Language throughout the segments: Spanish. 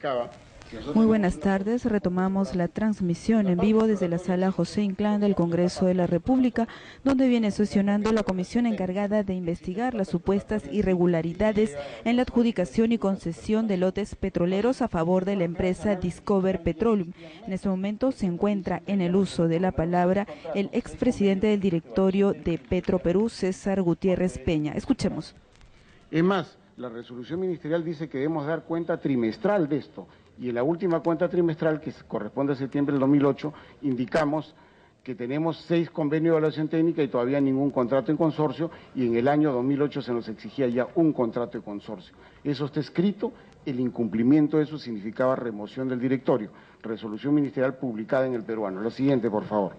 indicaba... Muy buenas tardes, retomamos la transmisión en vivo desde la sala José Inclán del Congreso de la República, donde viene sesionando la comisión encargada de investigar las supuestas irregularidades en la adjudicación y concesión de lotes petroleros a favor de la empresa Discover Petroleum. En este momento se encuentra en el uso de la palabra el expresidente del directorio de Petroperú, César Gutiérrez Peña. Escuchemos. Es más, la resolución ministerial dice que debemos dar cuenta trimestral de esto. Y en la última cuenta trimestral, que corresponde a septiembre del 2008, indicamos que tenemos 6 convenios de evaluación técnica y todavía ningún contrato en consorcio, y en el año 2008 se nos exigía ya un contrato de consorcio. Eso está escrito, el incumplimiento de eso significaba remoción del directorio. Resolución ministerial publicada en El Peruano. Lo siguiente, por favor.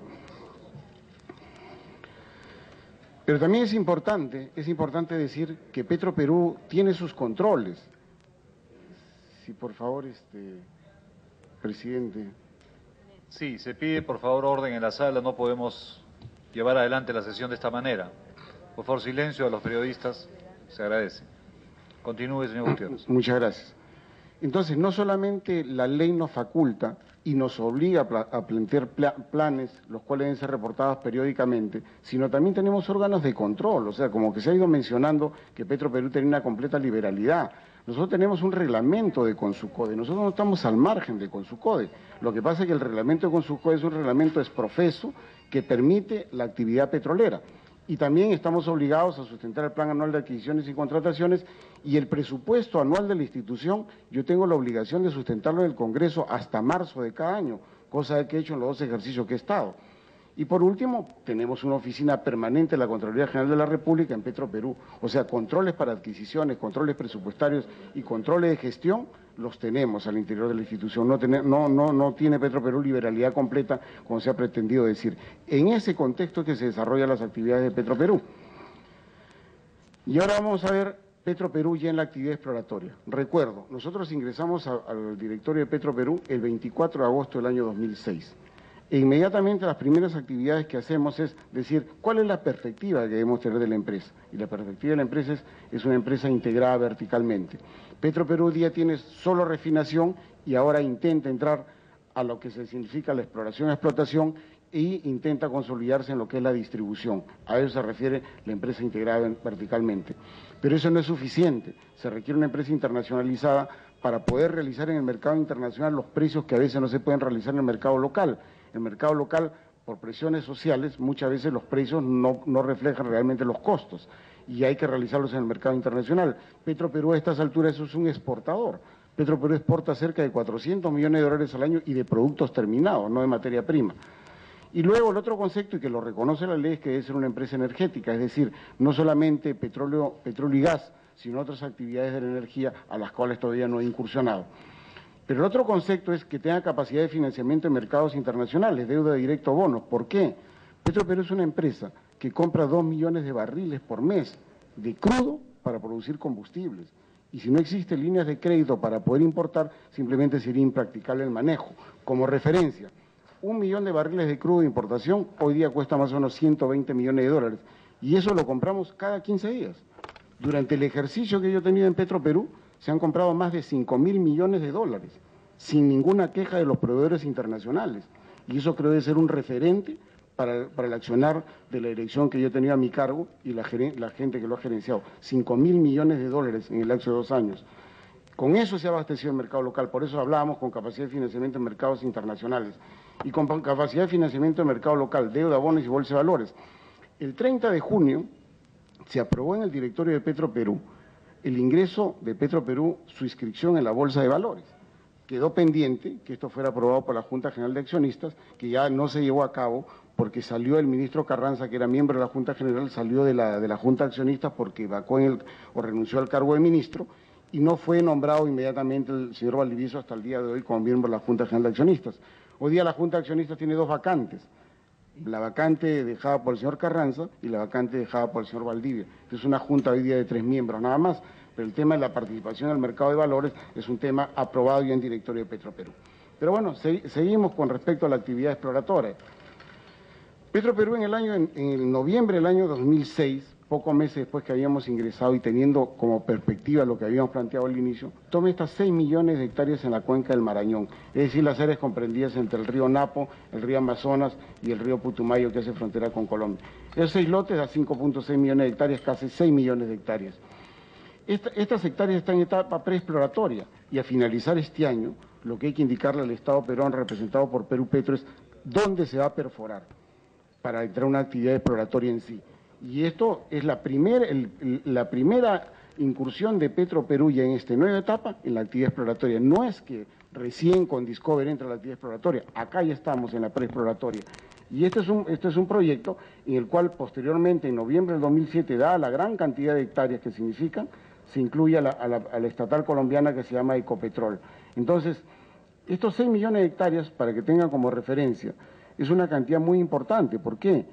Pero también es importante decir que Petroperú tiene sus controles. Sí, por favor, presidente. Sí, se pide por favor orden en la sala, no podemos llevar adelante la sesión de esta manera. Por favor, silencio a los periodistas, se agradece. Continúe, señor Gutiérrez. Muchas gracias. Entonces, no solamente la ley nos faculta y nos obliga a plantear planes, los cuales deben ser reportados periódicamente, sino también tenemos órganos de control, o sea, como que se ha ido mencionando que Petroperú tiene una completa liberalidad. Nosotros tenemos un reglamento de Consucode, nosotros no estamos al margen de Consucode. Lo que pasa es que el reglamento de Consucode es un reglamento exprofeso que permite la actividad petrolera. Y también estamos obligados a sustentar el Plan Anual de Adquisiciones y Contrataciones y el presupuesto anual de la institución, yo tengo la obligación de sustentarlo en el Congreso hasta marzo de cada año, cosa que he hecho en los 2 ejercicios que he estado. Y por último, tenemos una oficina permanente de la Contraloría General de la República en Petroperú, o sea, controles para adquisiciones, controles presupuestarios y controles de gestión los tenemos al interior de la institución. No tiene Petroperú liberalidad completa, como se ha pretendido decir. En ese contexto es que se desarrollan las actividades de Petroperú. Y ahora vamos a ver Petroperú ya en la actividad exploratoria. Recuerdo, nosotros ingresamos al directorio de Petroperú el 24 de agosto del año 2006. E inmediatamente las primeras actividades que hacemos es decir, ¿cuál es la perspectiva que debemos tener de la empresa? Y la perspectiva de la empresa es una empresa integrada verticalmente. Petroperú hoy día tiene solo refinación y ahora intenta entrar a lo que se significa la exploración y explotación e intenta consolidarse en lo que es la distribución. A eso se refiere la empresa integrada verticalmente. Pero eso no es suficiente, se requiere una empresa internacionalizada para poder realizar en el mercado internacional los precios que a veces no se pueden realizar en el mercado local. El mercado local, por presiones sociales, muchas veces los precios no reflejan realmente los costos y hay que realizarlos en el mercado internacional. Petroperú a estas alturas es un exportador. Petroperú exporta cerca de 400 millones de dólares al año y de productos terminados, no de materia prima. Y luego el otro concepto, y que lo reconoce la ley, es que debe ser una empresa energética, es decir, no solamente petróleo y gas, sino otras actividades de la energía a las cuales todavía no he incursionado. Pero el otro concepto es que tenga capacidad de financiamiento en mercados internacionales, deuda directa o bonos. ¿Por qué? Petroperú es una empresa que compra 2 millones de barriles por mes de crudo para producir combustibles. Y si no existen líneas de crédito para poder importar, simplemente sería impracticable el manejo. Como referencia, 1 millón de barriles de crudo de importación hoy día cuesta más o menos 120 millones de dólares. Y eso lo compramos cada 15 días. Durante el ejercicio que yo he tenido en Petroperú, se han comprado más de 5.000 millones de dólares, sin ninguna queja de los proveedores internacionales. Y eso creo debe ser un referente para el accionar de la dirección que yo he tenido a mi cargo y la gente que lo ha gerenciado. 5.000 millones de dólares en el lapso de 2 años. Con eso se ha abastecido el mercado local, por eso hablábamos con capacidad de financiamiento en mercados internacionales. Y con capacidad de financiamiento en mercado local, deuda, bonos y bolsa de valores. El 30 de junio se aprobó en el directorio de Petroperú el ingreso de Petroperú, su inscripción en la Bolsa de Valores. Quedó pendiente que esto fuera aprobado por la Junta General de Accionistas, que ya no se llevó a cabo porque salió el ministro Carranza, que era miembro de la Junta General, salió de la Junta de Accionistas porque vacó o renunció al cargo de ministro y no fue nombrado inmediatamente el señor Valdivieso hasta el día de hoy como miembro de la Junta General de Accionistas. Hoy día la Junta de Accionistas tiene 2 vacantes. La vacante dejada por el señor Carranza y la vacante dejada por el señor Valdivia. Es una junta hoy día de 3 miembros nada más, pero el tema de la participación en el mercado de valores es un tema aprobado ya en directorio de Petroperú. Pero bueno, seguimos con respecto a la actividad exploratoria. Petroperú en el noviembre del año 2006 pocos meses después que habíamos ingresado y teniendo como perspectiva lo que habíamos planteado al inicio, tome estas 6 millones de hectáreas en la cuenca del Marañón, es decir, las áreas comprendidas entre el río Napo, el río Amazonas y el río Putumayo, que hace frontera con Colombia. Esos 6 lotes da 5.6 millones de hectáreas, casi 6 millones de hectáreas. Estas hectáreas están en etapa preexploratoria y a finalizar este año, lo que hay que indicarle al Estado peruano representado por Perú Petro es dónde se va a perforar para entrar a una actividad exploratoria en sí. Y esto es la primera incursión de Petro Perú ya en esta nueva etapa en la actividad exploratoria. No es que recién con Discover entra la actividad exploratoria, acá ya estamos en la preexploratoria. Y este es un proyecto en el cual posteriormente, en noviembre del 2007, dada la gran cantidad de hectáreas que significan, se incluye a la estatal colombiana que se llama Ecopetrol. Entonces, estos 6 millones de hectáreas, para que tengan como referencia, es una cantidad muy importante. ¿Por qué?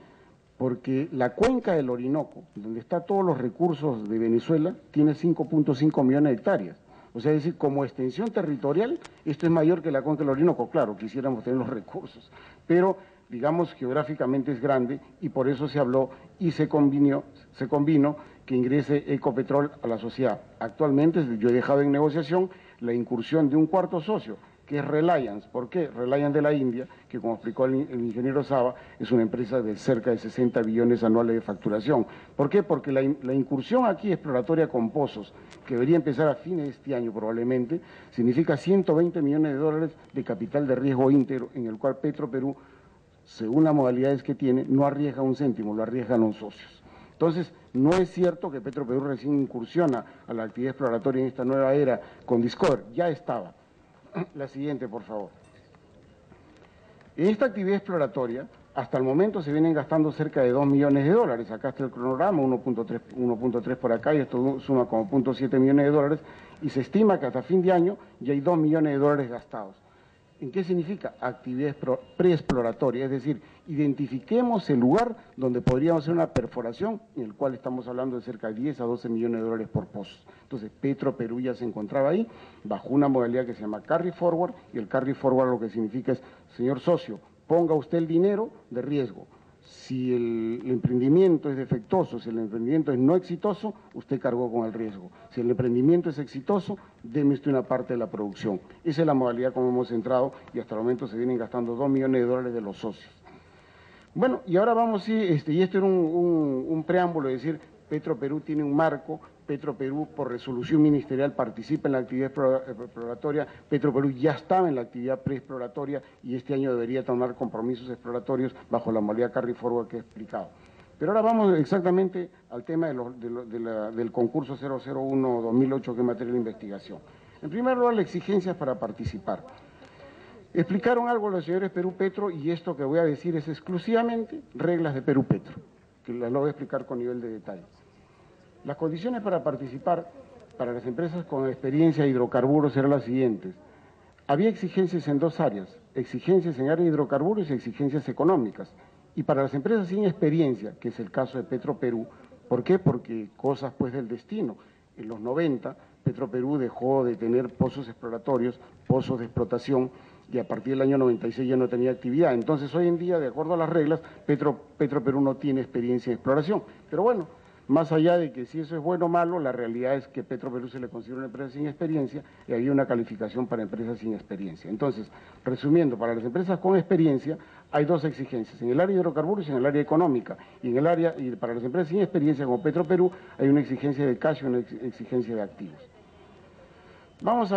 Porque la cuenca del Orinoco, donde están todos los recursos de Venezuela, tiene 5.5 millones de hectáreas. O sea, es decir, como extensión territorial, esto es mayor que la cuenca del Orinoco. Claro, quisiéramos tener los recursos, pero digamos geográficamente es grande y por eso se habló y se convino que ingrese Ecopetrol a la sociedad. Actualmente yo he dejado en negociación la incursión de un cuarto socio, que es Reliance. ¿Por qué? Reliance de la India, que como explicó el ingeniero Saba, es una empresa de cerca de 60 billones anuales de facturación. ¿Por qué? Porque la incursión aquí exploratoria con pozos, que debería empezar a fines de este año probablemente, significa 120 millones de dólares de capital de riesgo íntegro, en el cual Petro Perú, según las modalidades que tiene, no arriesga un céntimo, lo arriesgan los socios. Entonces, no es cierto que Petro Perú recién incursiona a la actividad exploratoria en esta nueva era con Discover, ya estaba. La siguiente, por favor. En esta actividad exploratoria, hasta el momento se vienen gastando cerca de 2 millones de dólares. Acá está el cronograma, 1.3 por acá, y esto suma como 0.7 millones de dólares, y se estima que hasta fin de año ya hay 2 millones de dólares gastados. ¿En qué significa? Actividad preexploratoria, es decir, identifiquemos el lugar donde podríamos hacer una perforación, en el cual estamos hablando de cerca de 10 a 12 millones de dólares por pozo. Entonces, Petro Perú ya se encontraba ahí, bajo una modalidad que se llama carry forward, y el carry forward lo que significa es, señor socio, ponga usted el dinero de riesgo. Si el emprendimiento es defectuoso, si el emprendimiento es no exitoso, usted cargó con el riesgo. Si el emprendimiento es exitoso, déme usted una parte de la producción. Esa es la modalidad como hemos entrado y hasta el momento se vienen gastando 2 millones de dólares de los socios. Bueno, y ahora vamos, y esto era un preámbulo, es decir, Petro Perú tiene un marco, Petro Perú por resolución ministerial participa en la actividad exploratoria, Petro Perú ya estaba en la actividad preexploratoria y este año debería tomar compromisos exploratorios bajo la modalidad carry forward que he explicado. Pero ahora vamos exactamente al tema del concurso 001-2008 que es materia de investigación. En primer lugar, las exigencias para participar. Explicaron algo los señores Perú Petro y esto que voy a decir es exclusivamente reglas de Perú Petro, que las lo voy a explicar con nivel de detalle. Las condiciones para participar para las empresas con experiencia de hidrocarburos eran las siguientes. Había exigencias en dos áreas, exigencias en área de hidrocarburos y exigencias económicas. Y para las empresas sin experiencia, que es el caso de Petro Perú, ¿por qué? Porque cosas pues del destino. En los 90, Petro Perú dejó de tener pozos exploratorios, pozos de explotación, y a partir del año 96 ya no tenía actividad. Entonces, hoy en día, de acuerdo a las reglas, Petro Perú no tiene experiencia en exploración. Pero bueno, más allá de que si eso es bueno o malo, la realidad es que Petro Perú se le considera una empresa sin experiencia y había una calificación para empresas sin experiencia. Entonces, resumiendo, para las empresas con experiencia hay dos exigencias, en el área de hidrocarburos y en el área económica. Y para las empresas sin experiencia, como Petro Perú, hay una exigencia de cash y una exigencia de activos. Vamos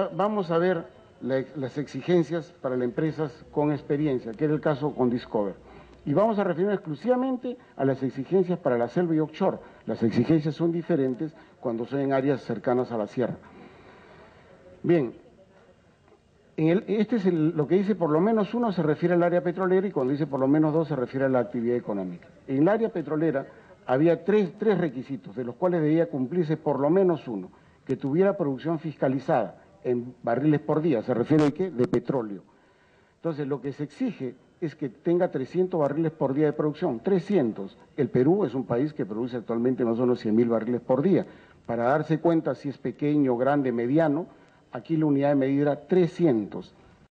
a ver las exigencias para las empresas con experiencia, que era el caso con Discover. Y vamos a referirnos exclusivamente a las exigencias para la selva y offshore. Las exigencias son diferentes cuando son en áreas cercanas a la sierra. Bien, lo que dice por lo menos uno se refiere al área petrolera y cuando dice por lo menos dos se refiere a la actividad económica. En el área petrolera había tres requisitos, de los cuales debía cumplirse por lo menos uno, que tuviera producción fiscalizada en barriles por día, se refiere a qué? De petróleo. Entonces, lo que se exige es que tenga 300 barriles por día de producción, 300. El Perú es un país que produce actualmente más o menos 100.000 barriles por día. Para darse cuenta si es pequeño, grande, mediano, aquí la unidad de medida era 300.